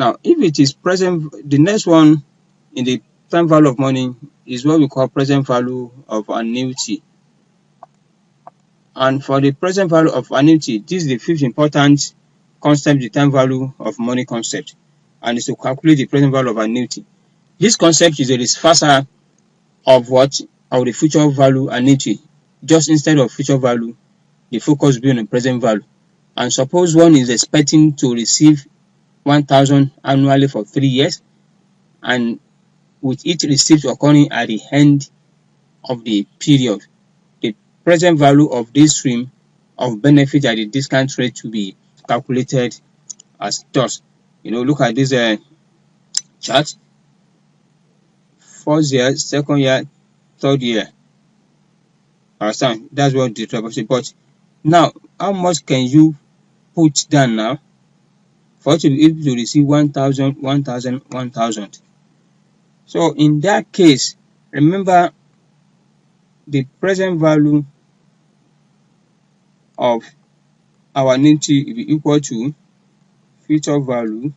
Now, if it is present, the next one in the time value of money is what we call present value of annuity. And for the present value of annuity, this is the fifth important concept, the time value of money concept, and is to calculate the present value of annuity. This concept is a reversal of what? Of the future value annuity. Just instead of future value, the focus will be on the present value. And suppose one is expecting to receive 1,000 annually for 3 years, and with each receipt occurring at the end of the period, the present value of this stream of benefit at the discount rate to be calculated as thus. Look at this chart. First year, second year, third year. Understand? That's what the trouble is. But now, how much can you put down now for you to be able to receive 1,000, 1,000, 1,000? So in that case, remember the present value of our annuity will be equal to future value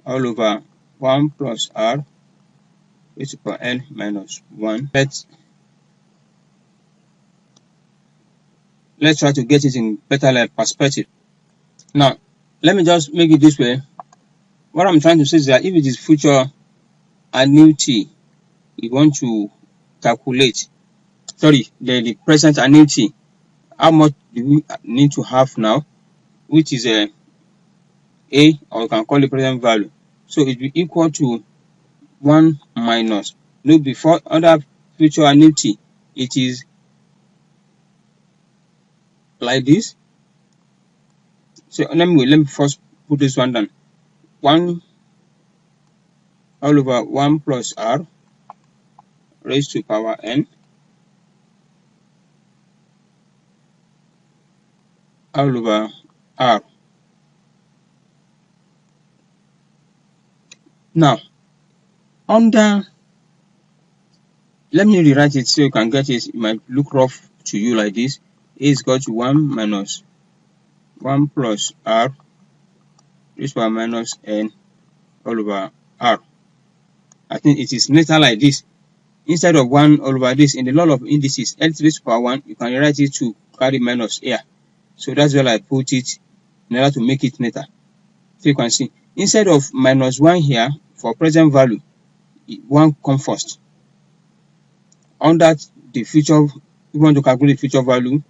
all over 1 plus r raised to power n minus 1. Let's try to get it in better perspective. Now, let me just make it this way. What I'm trying to say is that if it is future annuity, we want to calculate, the present annuity, how much do we need to have now, which is a, or you can call it present value. So it will be equal to 1 minus. No, before under future annuity, it is like this. So let me first put this one down. 1 all over 1 plus r raised to power n all over r. Now, let me rewrite it so you can get it. It might look rough to you like this. A is equal to 1 minus 1 plus r raised to power minus n all over r. I think it is neater like this. Instead of 1 all over this, in the law of indices, L raised to power 1, you can write it to carry minus here. So that's where I put it in order to make it neater. So you can see, instead of minus 1 here, for present value, 1 comes first. Under the future, if you want to calculate future value,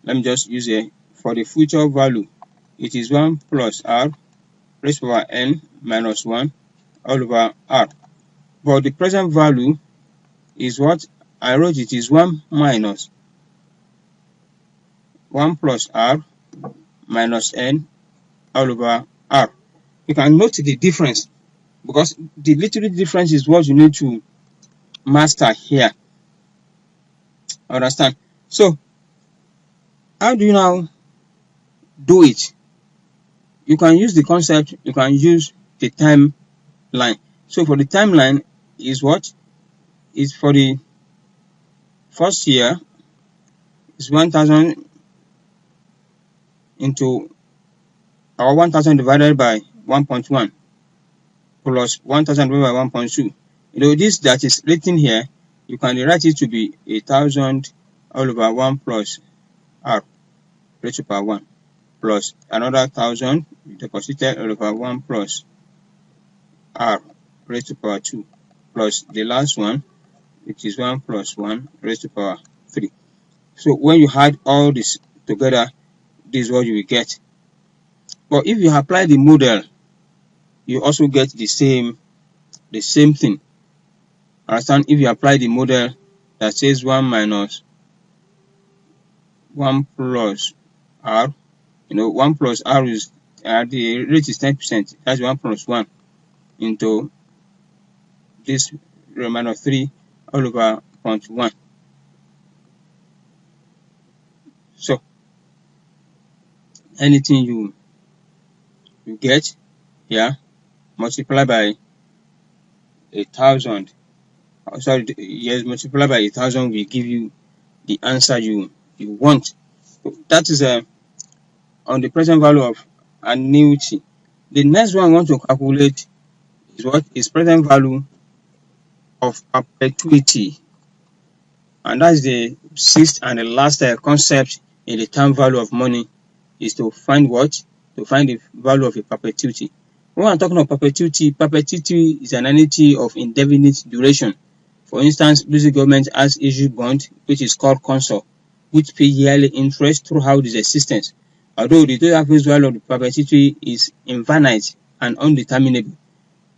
let me just use it. For the future value, it is 1 plus r raised to power n minus 1 all over r. But the present value is what I wrote. It is 1 minus 1 plus r minus n all over r. You can note the difference, because the little difference is what you need to master here. Understand? So, how do you now do it? You can use the concept, you can use the timeline. So for the timeline is what? Is for the first year is 1,000 into, or 1,000 divided by 1.1 plus 1,000 divided by 1.2. This that is written here, you can write it to be 1,000 all over 1 plus r raised to power 1 plus another 1,000 deposited all over 1 plus r raised to power 2 plus the last one, which is 1 plus 1 raised to power 3. So when you add all this together, this is what you will get. But if you apply the model, you also get the same thing. Understand? If you apply the model that says 1 minus 1 plus r, 1 plus r is the rate is 10%. That's 1 plus 1 into this remainder 3 all over 0.1. So anything you get here, multiply by 1,000. Multiply by 1,000 will give you the answer you want. So that is on the present value of annuity. The next one I want to calculate is what is present value of perpetuity, and that's the sixth and the last concept in the term value of money, is to find what? To find the value of a perpetuity. When I'm talking of perpetuity, perpetuity is an annuity of indefinite duration. For instance, British government has issued bond which is called consul, which pay yearly interest throughout its existence. Although the total face value of the perpetuity is infinite and undeterminable,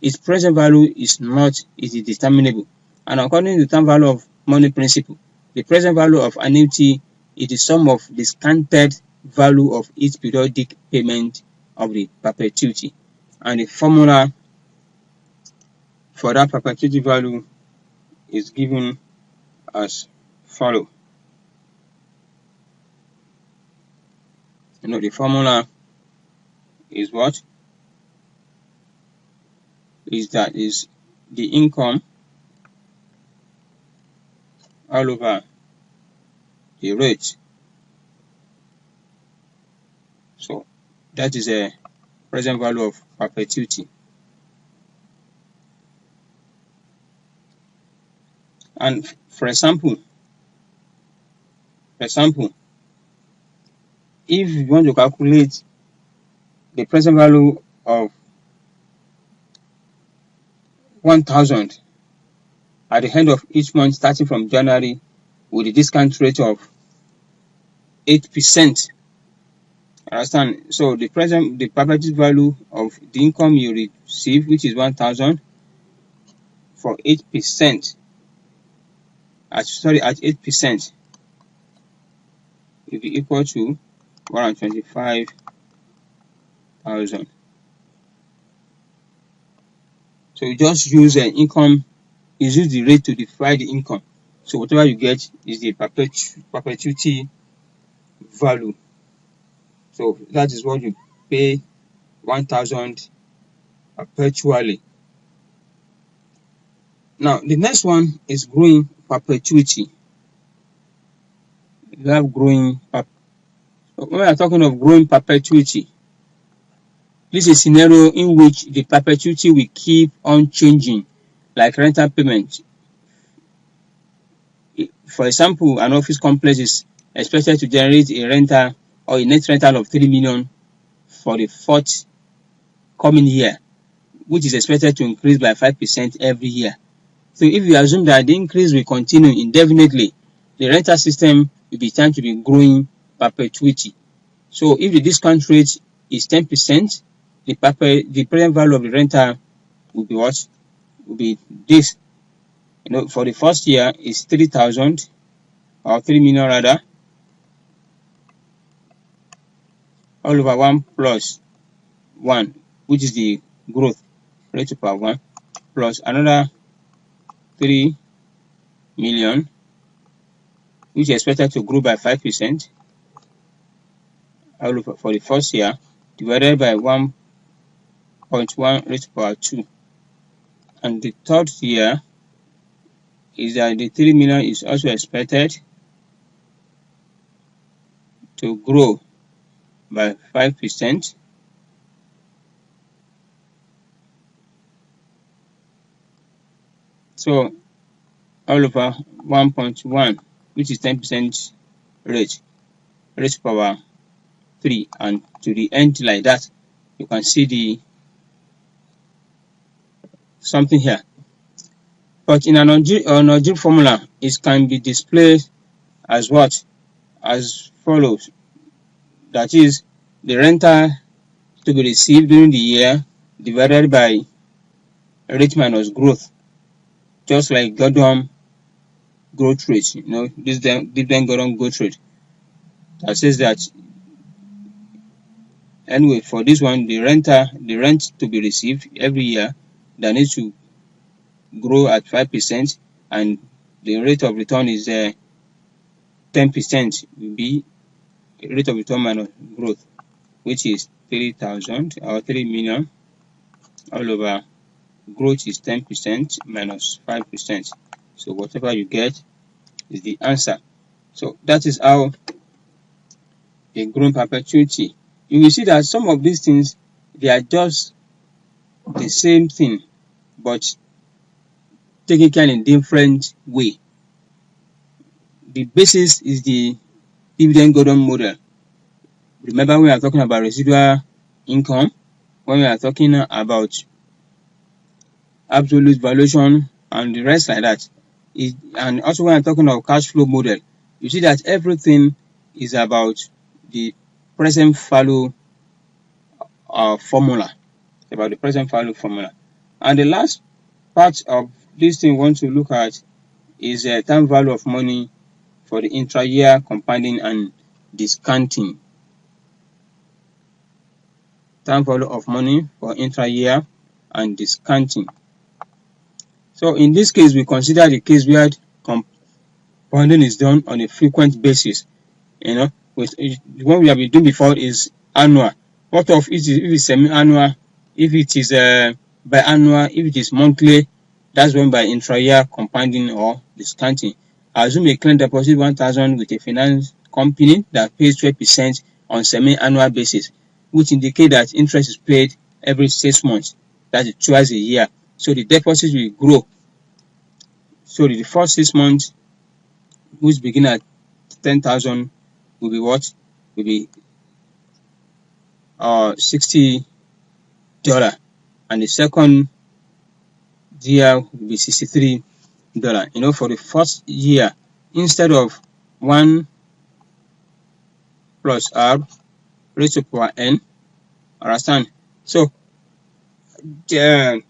its present value is not, it is determinable. And according to the term value of money principle, the present value of annuity is the sum of discounted value of each periodic payment of the perpetuity. And the formula for that perpetuity value is given as follow. The formula is what? That is the income all over the rate. So that is a present value of perpetuity. And for example, if you want to calculate the present value of 1,000 at the end of each month starting from January with a discount rate of 8%. Understand? So the perpetuity value of the income you receive, which is 1,000 for 8%, at 8%, will be equal to 125,000. So you just use income, use the rate to divide the income. So whatever you get is the perpetuity value. So that is what you pay 1,000 perpetually. Now the next one is growing perpetuity. You have growing when we are talking of growing perpetuity, this is a scenario in which the perpetuity will keep on changing, like rental payment. For example, an office complex is expected to generate a rental or a net rental of 3 million for the fourth coming year, which is expected to increase by 5% every year. So if you assume that the increase will continue indefinitely, the rental system will be time to be growing perpetuity. So if the discount rate is 10%, the present value of the rental will be what? Will be this. For the first year is 3,000 or 3 million rather, all over 1 plus 1, which is the growth rate to power 1, plus another 3 million, which is expected to grow by 5%, all over for the first year, divided by 1.1 raised to power 2. And the third year is that the 3 million is also expected to grow by 5%. So all over 1.1, which is 10% rate, raised to power 3, and to the end like that. You can see the something here. But in an algebraic formula, it can be displayed as what? As follows. That is, the rental to be received during the year divided by rate minus growth, just like Gordon growth rate. This dividend Gordon growth rate. That says that anyway, for this one, the rent to be received every year that needs to grow at 5%, and the rate of return is 10%, will be rate of return minus growth, which is 3,000 or 3 million, all over growth is 10% minus 5%. So whatever you get is the answer. So that is how a growing perpetuity. You will see that some of these things they are just the same thing, but taken care in different way. The basis is the dividend golden model. Remember, we are talking about residual income, when we are talking about absolute valuation and the rest like that. And also when I'm talking of cash flow model, you see that everything is about the present value formula. About the present value formula. And the last part of this thing we want to look at is time value of money for the intra-year compounding and discounting. Time value of money for intra-year and discounting. So in this case, we consider the case where compounding is done on a frequent basis. With what we have been doing before is annual. What of if it's semi-annual, if it is biannual, if it is monthly, that's when by intra-year compounding or discounting. Assume a client deposit 1,000 with a finance company that pays 12% on semi-annual basis, which indicate that interest is paid every 6 months. That is twice a year. So the deposit will grow. So the first 6 months, which begin at 10,000, will be what? Will be $60, and the second year will be $63. For the first year, instead of 1 plus R raised to power n, understand? So the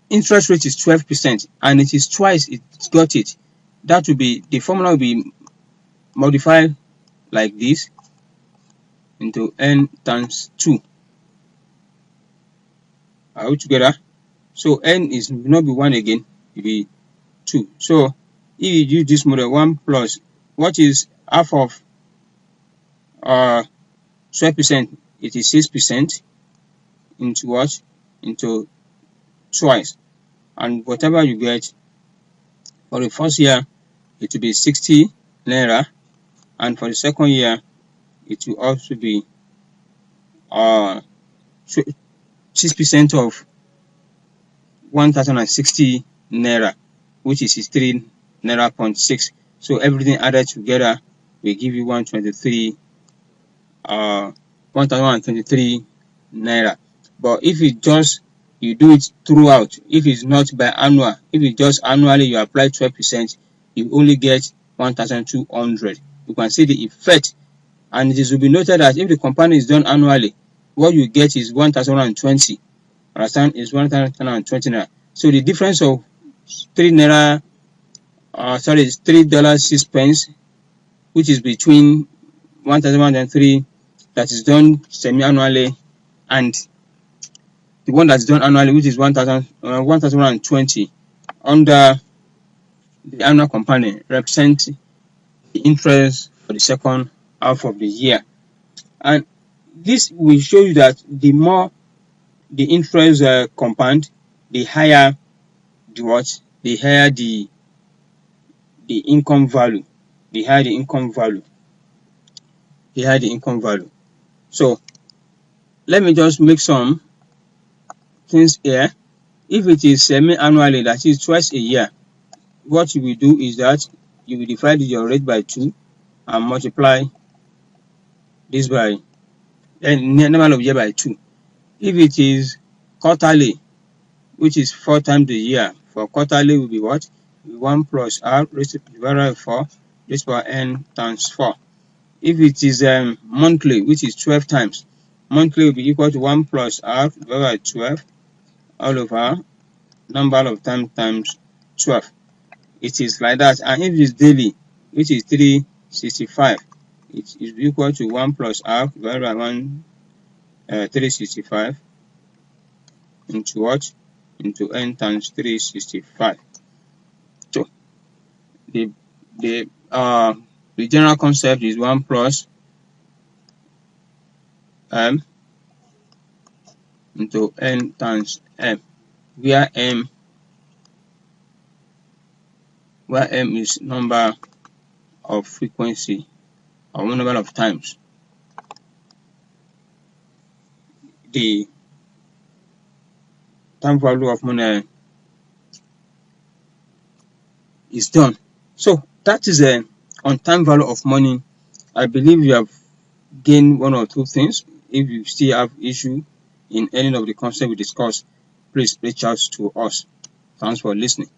interest rate is 12%, and it is twice it got it. That will be, the formula will be modified like this into n times 2. Are we together? So n is will not be 1 again, it will be 2. So if you use this model, 1 plus what is half of 12%, it is 6% into what? Into twice. And whatever you get for the first year, it will be 60 naira, and for the second year, it will also be 6% of 1,060 naira, which is 63 naira point 6. So everything added together will give you 1,023 naira. But if it just you do it throughout, if it's not biannual, if it's just annually you apply 12%, you only get 1,200. You can see the effect, and it will be noted that if the compounding is done annually, what you get is 1,020. Understand? Is 1,020 naira. So the difference of $3.06, which is between 1,103 that is done semi-annually and the one that's done annually, which is 1,120 under the annual compounding, represents the interest for the second half of the year. And this will show you that the more the interest compound, the higher the what? The higher the income value. The higher the income value. The higher the income value. So let me just make some things here. If it is semi-annually, that is twice a year, what you will do is that you will divide your rate by 2 and multiply this by number of year by 2. If it is quarterly, which is 4 times a year, for quarterly will be what? 1 plus R raised to the power of 4 raised to power n times 4. If it is monthly, which is 12 times, monthly will be equal to 1 plus R divided by 12 all over number of times 12. It is like that. And if it is daily, which is 365, it is equal to 1 plus R divided by 365 into what? Into n times 365. So the general concept is 1 plus m into n times m, where m is number of frequency or number of times. the time value of money is done. So that is on time value of money. I believe you have gained one or two things. If you still have issue in any of the concepts we discussed, please reach out to us. Thanks for listening.